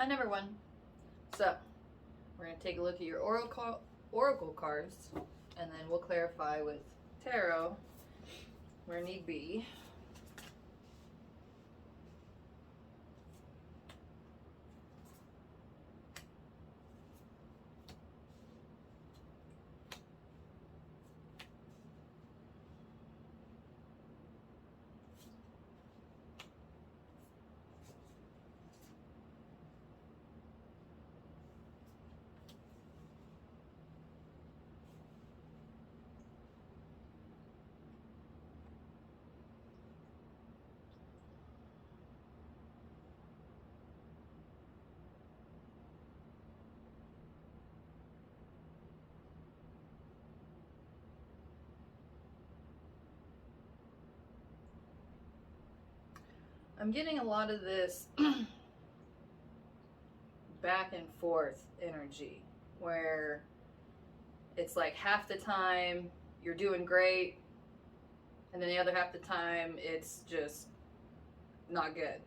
Hi, number one. So, we're going to take a look at your oracle cards, and then we'll clarify with tarot where need be. I'm getting a lot of this back and forth energy where it's like half the time you're doing great, and then the other half the time it's just not good.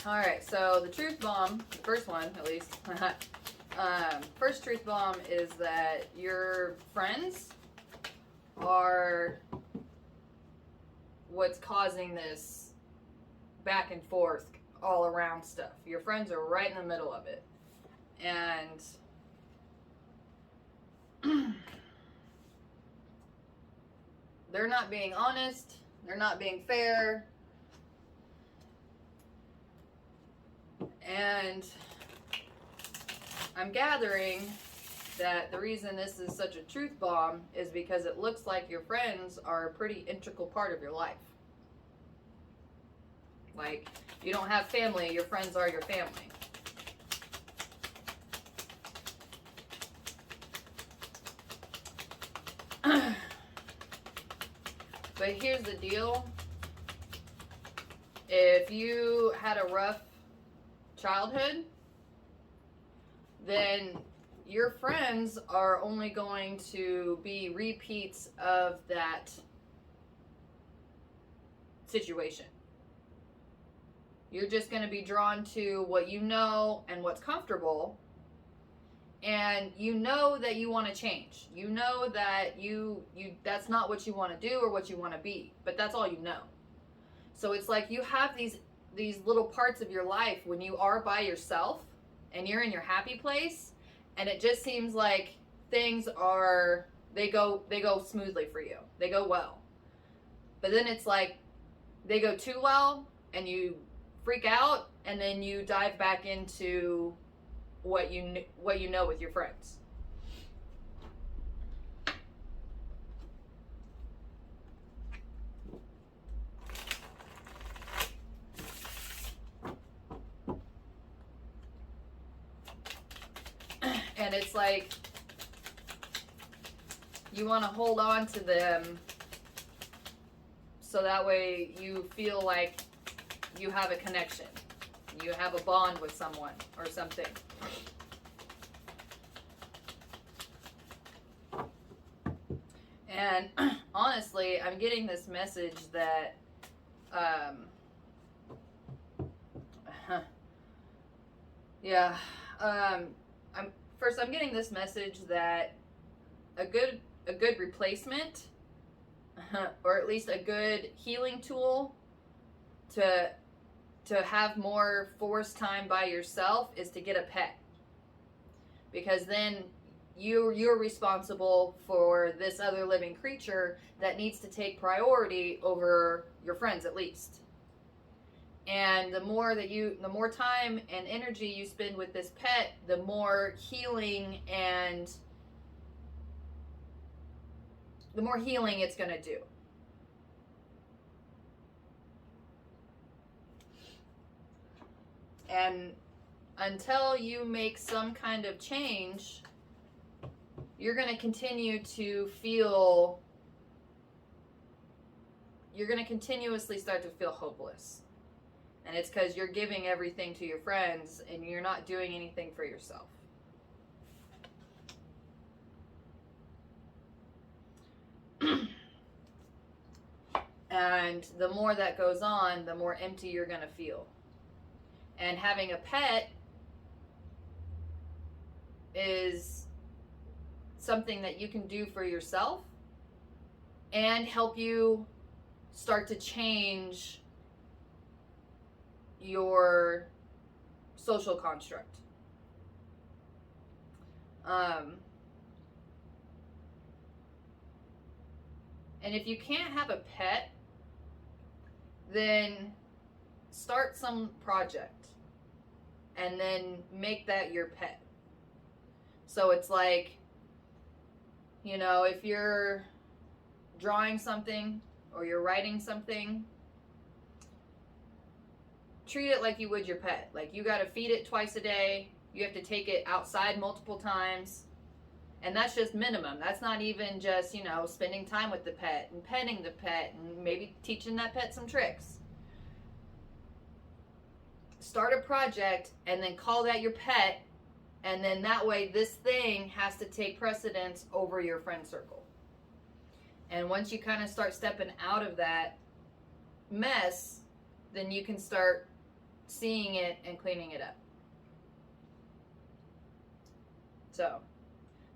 All right, so the truth bomb, the first one at least, first truth bomb is that your friends are what's causing this back and forth all around stuff. Your friends are right in the middle of it. And they're not being honest, they're not being fair. And I'm gathering that the reason this is such a truth bomb is because it looks like your friends are a pretty integral part of your life. Like, you don't have family, your friends are your family. But here's the deal. If you had a rough childhood, then your friends are only going to be repeats of that situation. You're just going to be drawn to what you know and what's comfortable, and you know that you want to change. You know that you that's not what you want to do or what you want to be, but that's all you know. So it's like you have these little parts of your life when you are by yourself and you're in your happy place, and it just seems like things are they go smoothly for you. They go well. But then it's like they go too well and you freak out, and then you dive back into what you know with your friends. And it's like you want to hold on to them so that way you feel like you have a connection. You have a bond with someone or something. And honestly, I'm getting this message that I'm getting this message that a good replacement, or at least a good healing tool to have more forced time by yourself is to get a pet. Because then you're responsible for this other living creature that needs to take priority over your friends, at least. And the more time and energy you spend with this pet, the more healing it's going to do. And until you make some kind of change, you're going to continue to feel you're going to continuously start to feel hopeless. And it's because you're giving everything to your friends and you're not doing anything for yourself. And the more that goes on, the more empty you're going to feel. And having a pet is something that you can do for yourself and help you start to change your social construct. And if you can't have a pet, then start some project and then make that your pet. So it's like, you know, if you're drawing something or you're writing something, treat it like you would your pet. Like, you got to feed it twice a day. You have to take it outside multiple times. And that's just minimum. That's not even just, you know, spending time with the pet and petting the pet and maybe teaching that pet some tricks. Start a project and then call that your pet. And then that way this thing has to take precedence over your friend circle. And once you kind of start stepping out of that mess, then you can start seeing it and cleaning it up. So,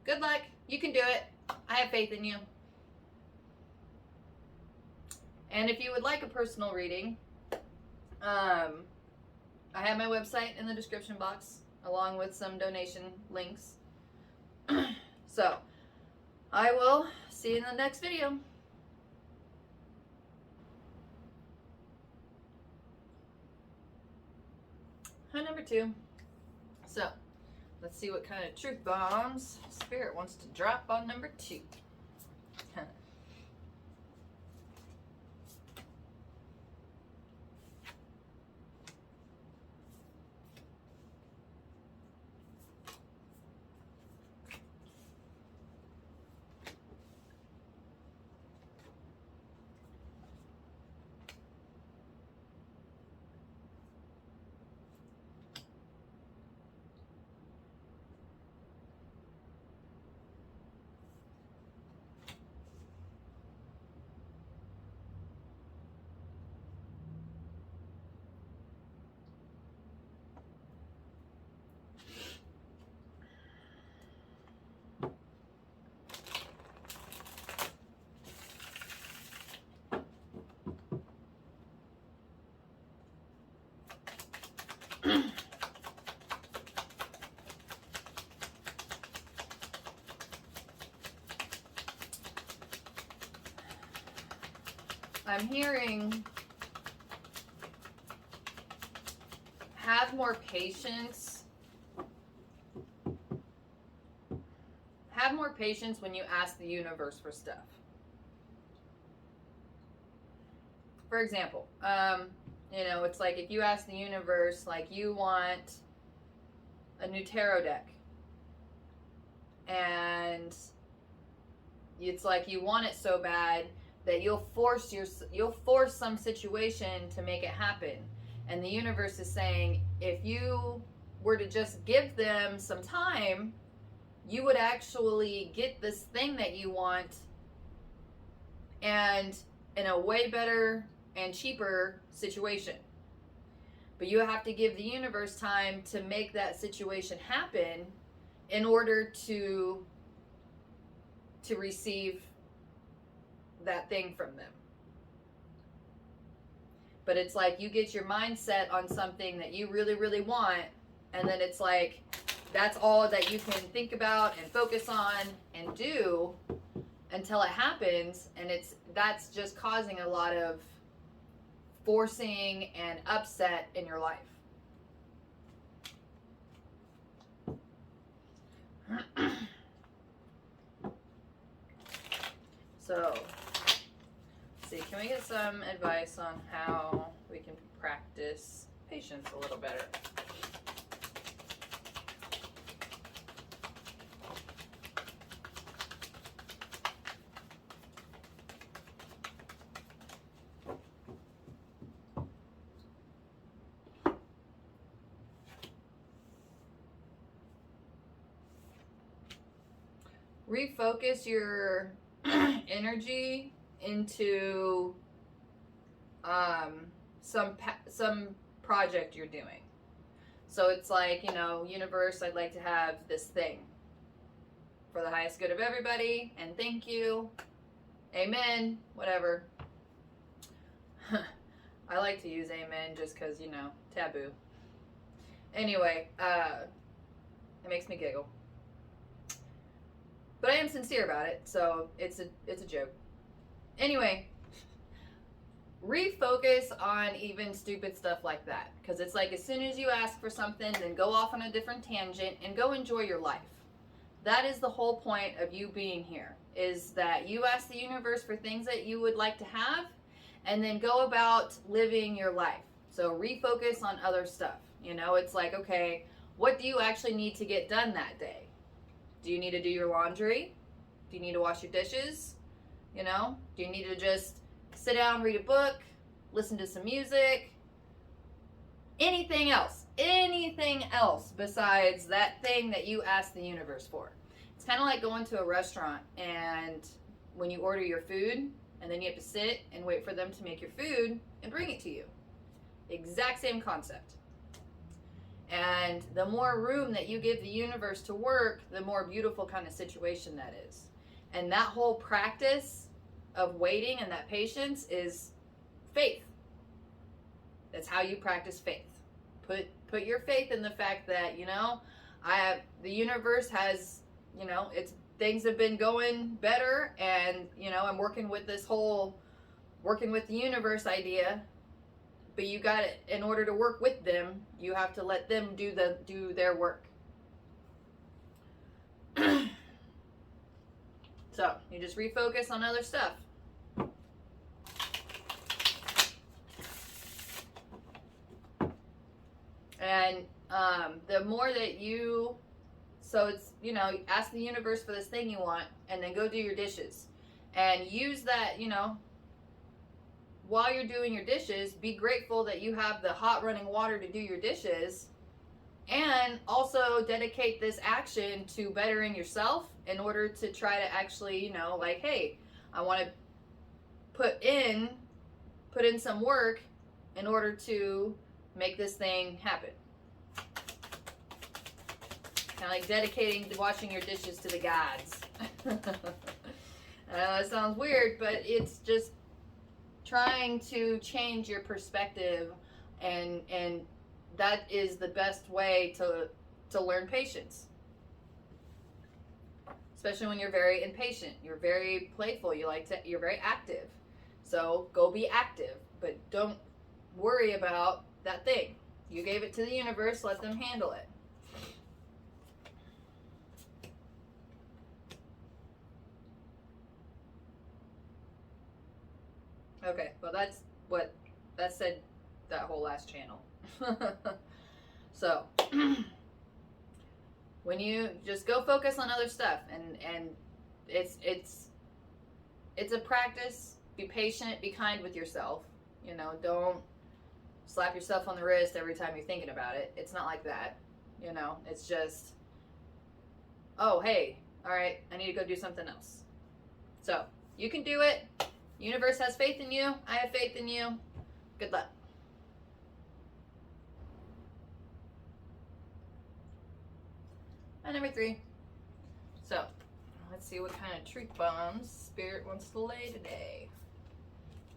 good luck. You can do it. I have faith in you. And if you would like a personal reading, I have my website in the description box along with some donation links. So, I will see you in the next video. Hi, number 2. So, let's see what kind of truth bombs Spirit wants to drop on number 2. I'm hearing have more patience. Have more patience when you ask the universe for stuff. For example, you know, it's like if you ask the universe, like, you want a new tarot deck, and it's like you want it so bad that you'll force some situation to make it happen. And the universe is saying, if you were to just give them some time, you would actually get this thing that you want, and in a way better and cheaper situation. But you have to give the universe time to make that situation happen in order to receive that thing from them. But it's like you get your mindset on something that you really, really want, and then it's like that's all that you can think about and focus on and do until it happens, and that's just causing a lot of forcing and upset in your life. So, let's see, can we get some advice on how we can practice patience a little better? refocus your energy into some project you're doing. So it's like, you know, universe, I'd like to have this thing for the highest good of everybody, and thank you, amen, whatever. I like to use amen just because, you know, taboo. Anyway, it makes me giggle. But I am sincere about it, so it's a joke. Anyway, refocus on even stupid stuff like that. Because it's like as soon as you ask for something, then go off on a different tangent and go enjoy your life. That is the whole point of you being here, is that you ask the universe for things that you would like to have, and then go about living your life. So refocus on other stuff. You know, it's like, okay, what do you actually need to get done that day? Do you need to do your laundry? Do you need to wash your dishes? You know, do you need to just sit down, read a book, listen to some music? Anything else besides that thing that you asked the universe for. It's kind of like going to a restaurant, and when you order your food, and then you have to sit and wait for them to make your food and bring it to you. Exact same concept. And the more room that you give the universe to work, the more beautiful kind of situation that is. And that whole practice of waiting and that patience is faith. That's how you practice faith. Put your faith in the fact that, you know, the universe has, you know, things have been going better, and, you know, I'm working with this whole working with the universe idea. But you got it, in order to work with them, you have to let them do their work. So you just refocus on other stuff. And the more that so it's, you know, ask the universe for this thing you want, and then go do your dishes. And use that, you know, while you're doing your dishes, be grateful that you have the hot running water to do your dishes, and also dedicate this action to bettering yourself in order to try to actually, you know, like, hey, I want to put in some work in order to make this thing happen. Kind of like dedicating washing your dishes to the gods. That sounds weird, but it's just trying to change your perspective, and that is the best way to learn patience. Especially when you're very impatient, you're very playful, you're very active. So go be active, but don't worry about that thing. You gave it to the universe, let them handle it. Okay, well that said that whole last channel. So when you just go focus on other stuff, and it's a practice. Be patient, be kind with yourself. You know, don't slap yourself on the wrist every time you're thinking about it. It's not like that. You know, it's just, oh, hey, all right, I need to go do something else. So you can do it. Universe has faith in you. I have faith in you. Good luck. And number 3. So let's see what kind of truth bombs Spirit wants to lay today.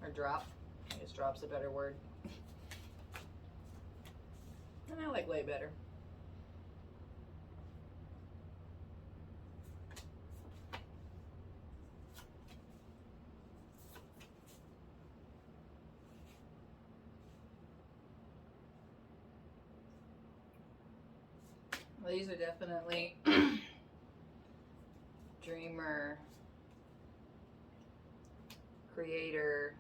Or drop. I guess drop's a better word. And I like lay better. Well, these are definitely dreamer, creator,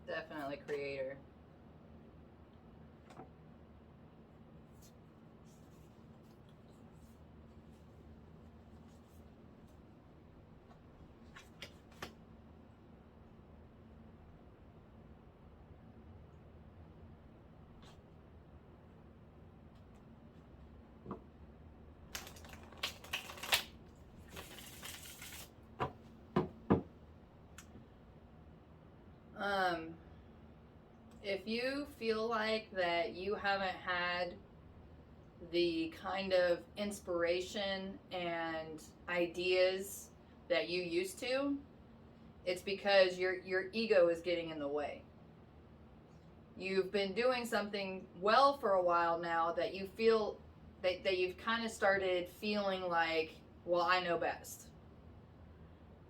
definitely creator. If you feel like that you haven't had the kind of inspiration and ideas that you used to, it's because your ego is getting in the way. You've been doing something well for a while now that you feel that you've kind of started feeling like, well, I know best.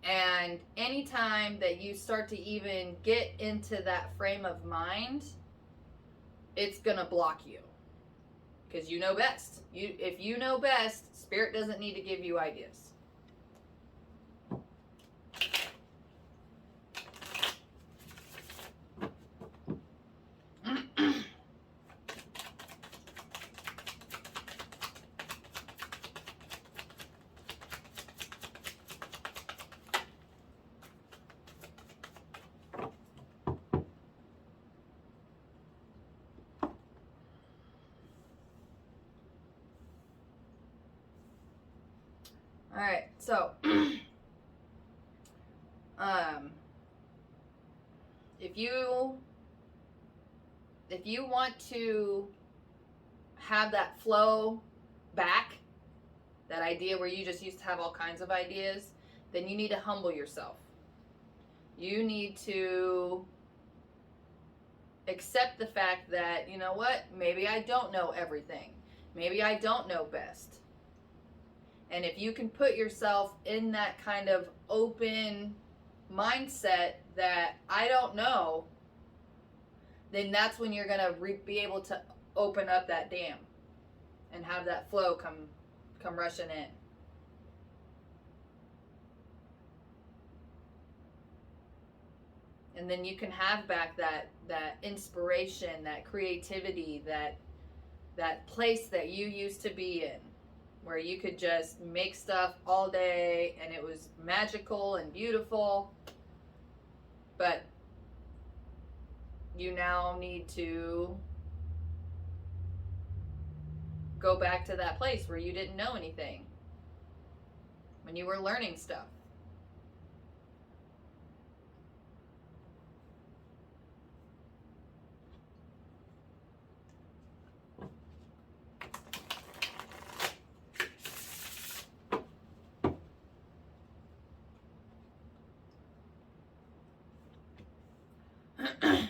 And anytime that you start to even get into that frame of mind, it's going to block you. Because you know best. If you know best, Spirit doesn't need to give you ideas. All right, so if you want to have that flow back, that idea where you just used to have all kinds of ideas, then you need to humble yourself. You need to accept the fact that, you know what, maybe I don't know everything. Maybe I don't know best. And if you can put yourself in that kind of open mindset that I don't know, then that's when you're going to be able to open up that dam and have that flow come rushing in. And then you can have back that inspiration, that creativity, that place that you used to be in, where you could just make stuff all day and it was magical and beautiful. But you now need to go back to that place where you didn't know anything, when you were learning stuff.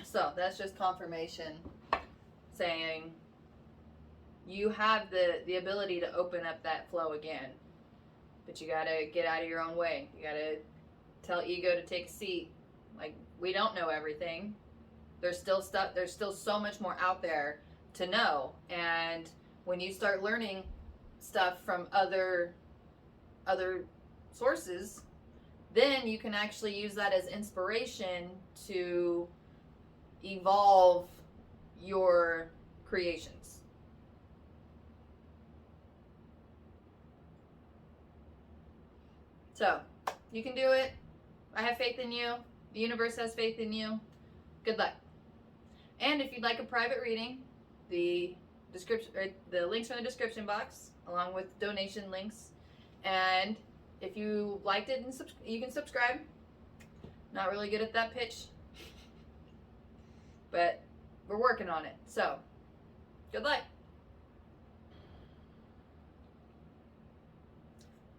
So that's just confirmation saying you have the ability to open up that flow again, but you gotta get out of your own way. You gotta tell ego to take a seat. Like, we don't know everything. There's still stuff. There's still so much more out there to know. And when you start learning stuff from other sources, then you can actually use that as inspiration to evolve your creations. So, you can do it. I have faith in you. The universe has faith in you. Good luck. And if you'd like a private reading, the links are in the description box, along with donation links. And if you liked it, you can subscribe. Not really good at that pitch, but we're working on it. So, good luck.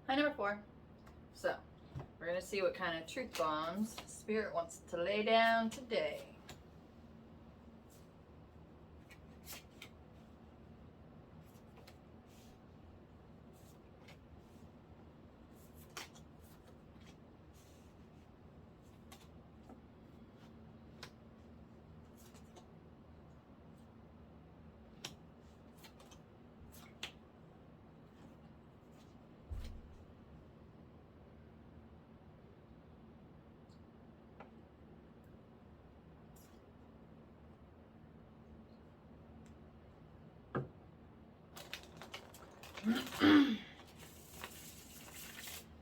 Hi, number 4. So, we're going to see what kind of truth bombs Spirit wants to lay down today.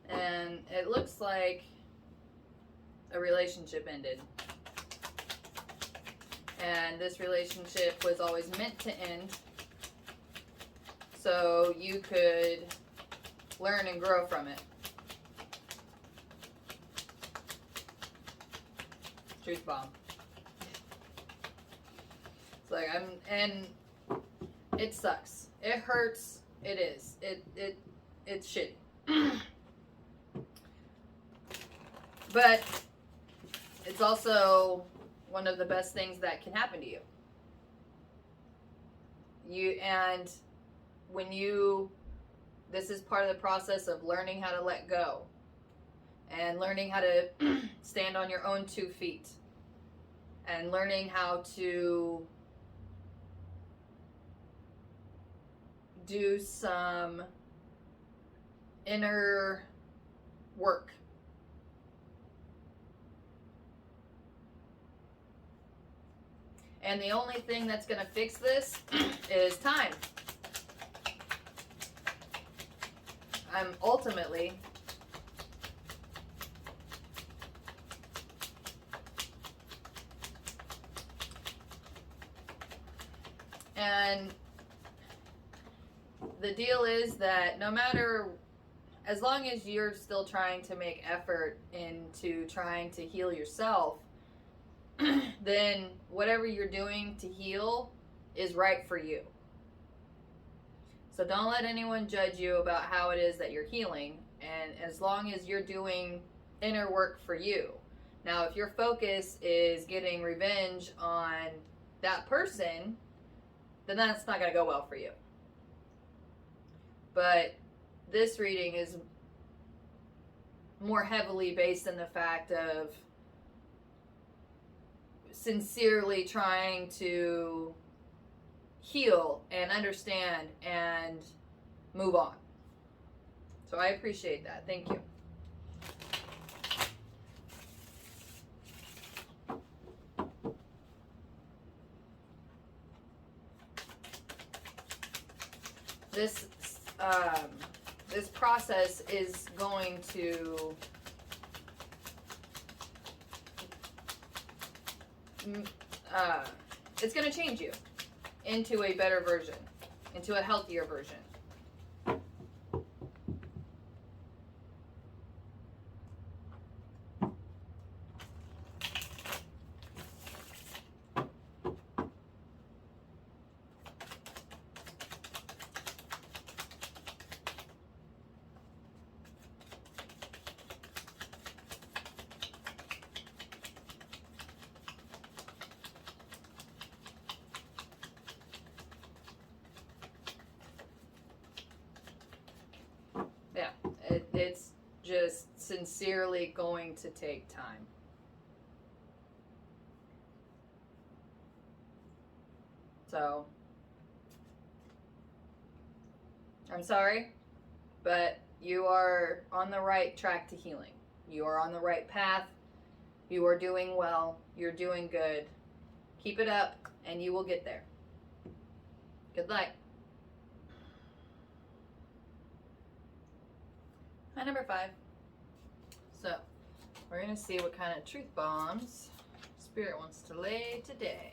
And it looks like a relationship ended. And this relationship was always meant to end so you could learn and grow from it. Truth bomb. Like and it sucks. It hurts. It is. It's shitty. But it's also one of the best things that can happen to you. This is part of the process of learning how to let go and learning how to stand on your own 2 feet and learning how to do some inner work. And the only thing that's going to fix this is time. Ultimately, and the deal is that no matter, as long as you're still trying to make effort into trying to heal yourself, then whatever you're doing to heal is right for you. So don't let anyone judge you about how it is that you're healing. And as long as you're doing inner work for you. Now, if your focus is getting revenge on that person, then that's not going to go well for you. But this reading is more heavily based in the fact of sincerely trying to heal and understand and move on. So I appreciate that. Thank you. This process is going to it's going to change you into a better version, into a healthier version. Yeah, it's just sincerely going to take time. So, I'm sorry, but you are on the right track to healing. You are on the right path. You are doing well. You're doing good. Keep it up, and you will get there. Good luck. Hi, number 5. So, we're going to see what kind of truth bombs Spirit wants to lay today.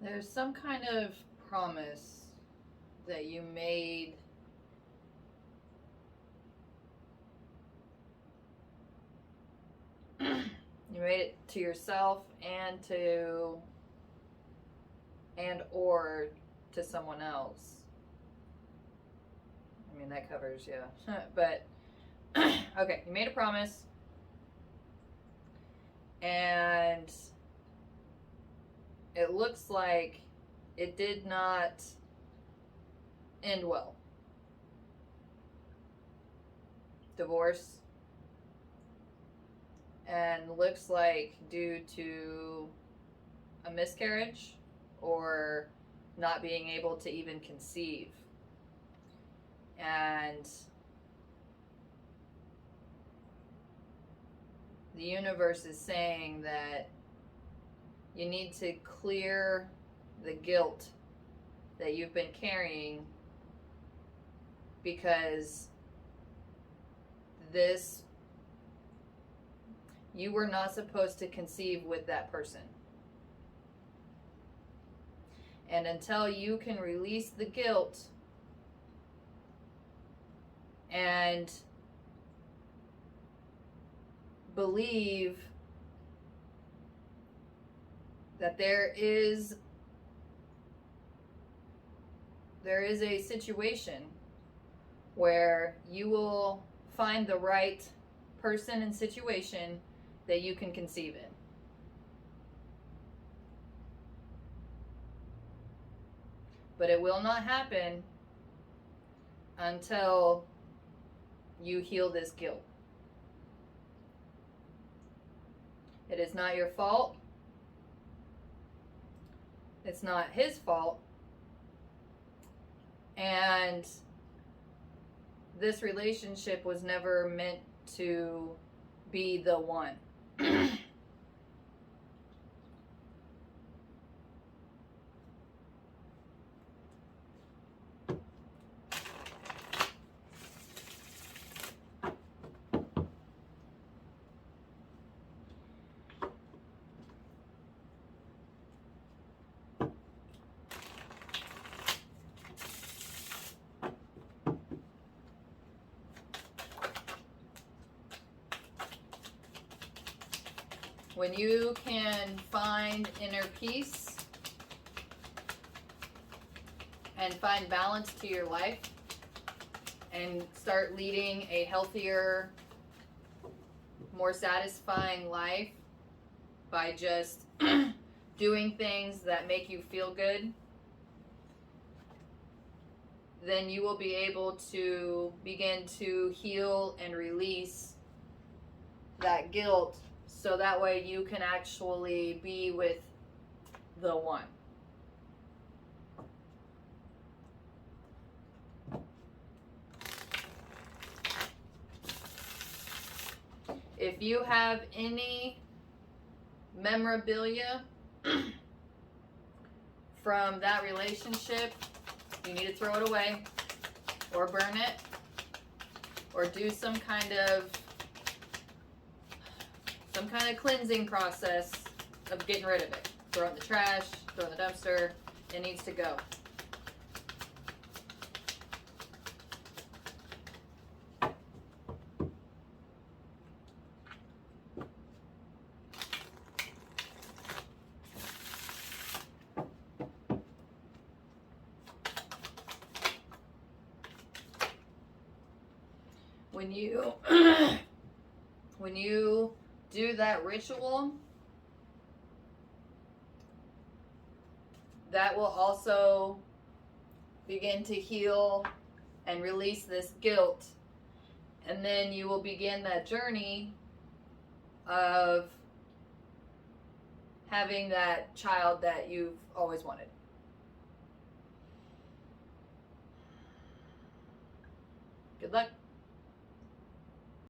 There's some kind of promise that you made you made it to yourself and or to someone else. I mean, that covers, yeah. But okay, you made a promise and it looks like it did not end well. Divorce. And looks like due to a miscarriage or not being able to even conceive. And the universe is saying that you need to clear the guilt that you've been carrying, because you were not supposed to conceive with that person. And until you can release the guilt and believe that there is a situation where you will find the right person and situation that you can conceive in. But it will not happen until you heal this guilt. It is not your fault. It's not his fault. And this relationship was never meant to be the one. When you can find inner peace and find balance to your life and start leading a healthier, more satisfying life by just doing things that make you feel good, then you will be able to begin to heal and release that guilt, so that way you can actually be with the one. If you have any memorabilia from that relationship, you need to throw it away or burn it or do some kind of cleansing process of getting rid of it. Throw it in the trash, throw it in the dumpster. It needs to go. When you do that ritual, that will also begin to heal and release this guilt, and then you will begin that journey of having that child that you've always wanted. Good luck.